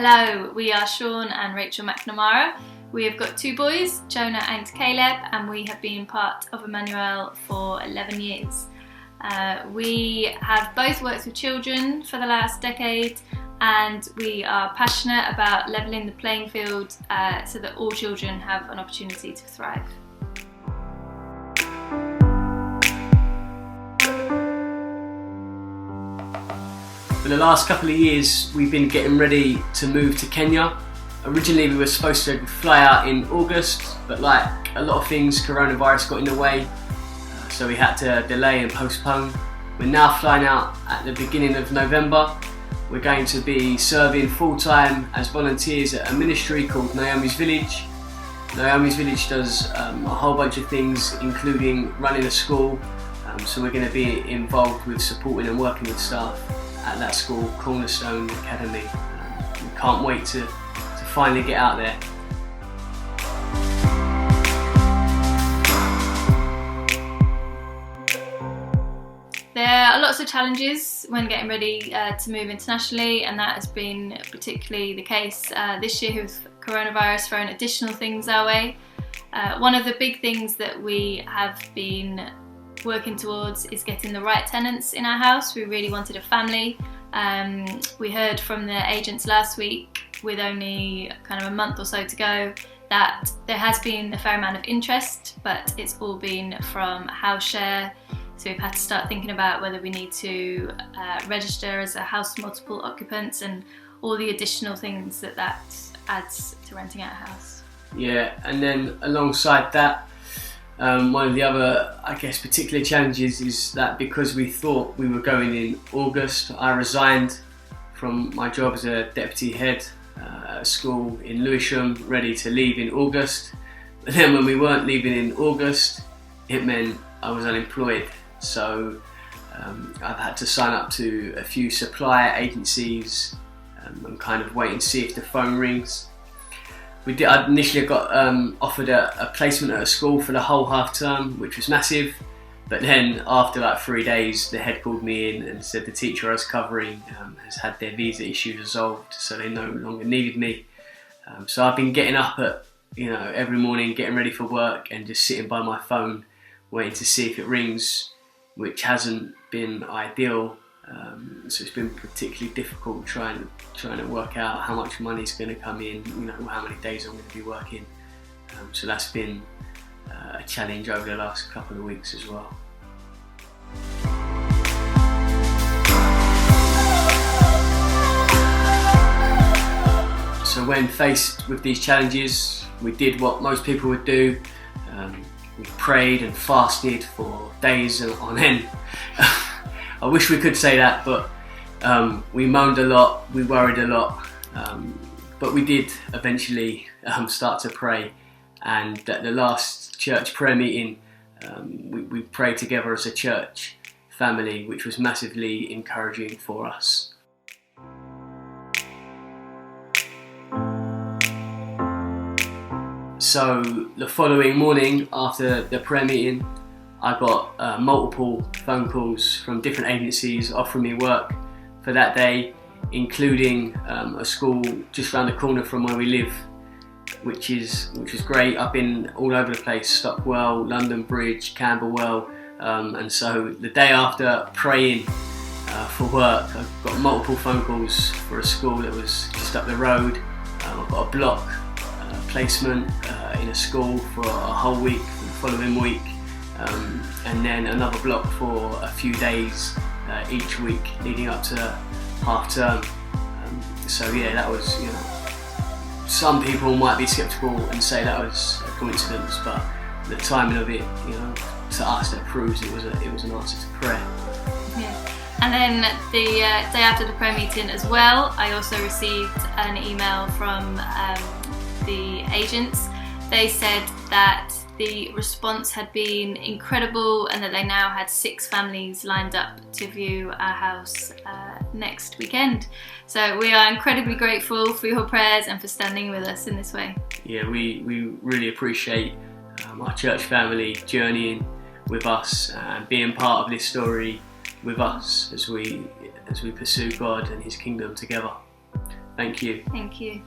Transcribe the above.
Hello, we are Sean and Rachel McNamara. We have got two boys, Jonah and Caleb, and we have been part of Emmanuel for 11 years. We have both worked with children for the last decade, and we are passionate about levelling the playing field so that all children have an opportunity to thrive. For the last couple of years, we've been getting ready to move to Kenya. Originally, we were supposed to fly out in August, but like a lot of things, coronavirus got in the way, so we had to delay and postpone. We're now flying out at the beginning of November. We're going to be serving full-time as volunteers at a ministry called Naomi's Village. Naomi's Village does a whole bunch of things, including running a school, so we're going to be involved with supporting and working with staff at that school, Cornerstone Academy. We can't wait to finally get out there. There are lots of challenges when getting ready to move internationally, and that has been particularly the case this year with coronavirus throwing additional things our way. One of the big things that we have been working towards is getting the right tenants in our house. We really wanted a family. We heard from the agents last week, with only kind of a month or so to go, that there has been a fair amount of interest, but it's all been from house share. So we've had to start thinking about whether we need to register as a house multiple occupants and all the additional things that adds to renting out a house. Yeah, and then alongside that, one of the other, I guess, particular challenges is that because we thought we were going in August, I resigned from my job as a deputy head at a school in Lewisham, ready to leave in August. But then when we weren't leaving in August, it meant I was unemployed. So I've had to sign up to a few supply agencies and kind of wait and see if the phone rings. I initially got offered a placement at a school for the whole half term, which was massive. But then after like 3 days, the head called me in and said the teacher I was covering has had their visa issues resolved, so they no longer needed me. So I've been getting up at every morning, getting ready for work, and just sitting by my phone, waiting to see if it rings, which hasn't been ideal. So it's been particularly difficult trying to work out how much money is going to come in, how many days I'm going to be working. So that's been a challenge over the last couple of weeks as well. So when faced with these challenges, we did what most people would do. We prayed and fasted for days on end. I wish we could say that, but we moaned a lot, we worried a lot, but we did eventually start to pray. And at the last church prayer meeting, we prayed together as a church family, which was massively encouraging for us. So the following morning after the prayer meeting, I got multiple phone calls from different agencies offering me work for that day, including a school just around the corner from where we live, which is great. I've been all over the place: Stockwell, London Bridge, Camberwell, and so the day after praying for work, I got multiple phone calls for a school that was just up the road. I got a block placement in a school for a whole week for the following week. And then another block for a few days each week leading up to half term. So yeah, that was, some people might be sceptical and say that was a coincidence, but the timing of it, to us, that proves it was an answer to prayer. Yeah. And then the day after the prayer meeting as well, I also received an email from the agents. They said that the response had been incredible and that they now had 6 families lined up to view our house next weekend. So we are incredibly grateful for your prayers and for standing with us in this way. Yeah, we really appreciate our church family journeying with us and being part of this story with us as we pursue God and His kingdom together. Thank you. Thank you.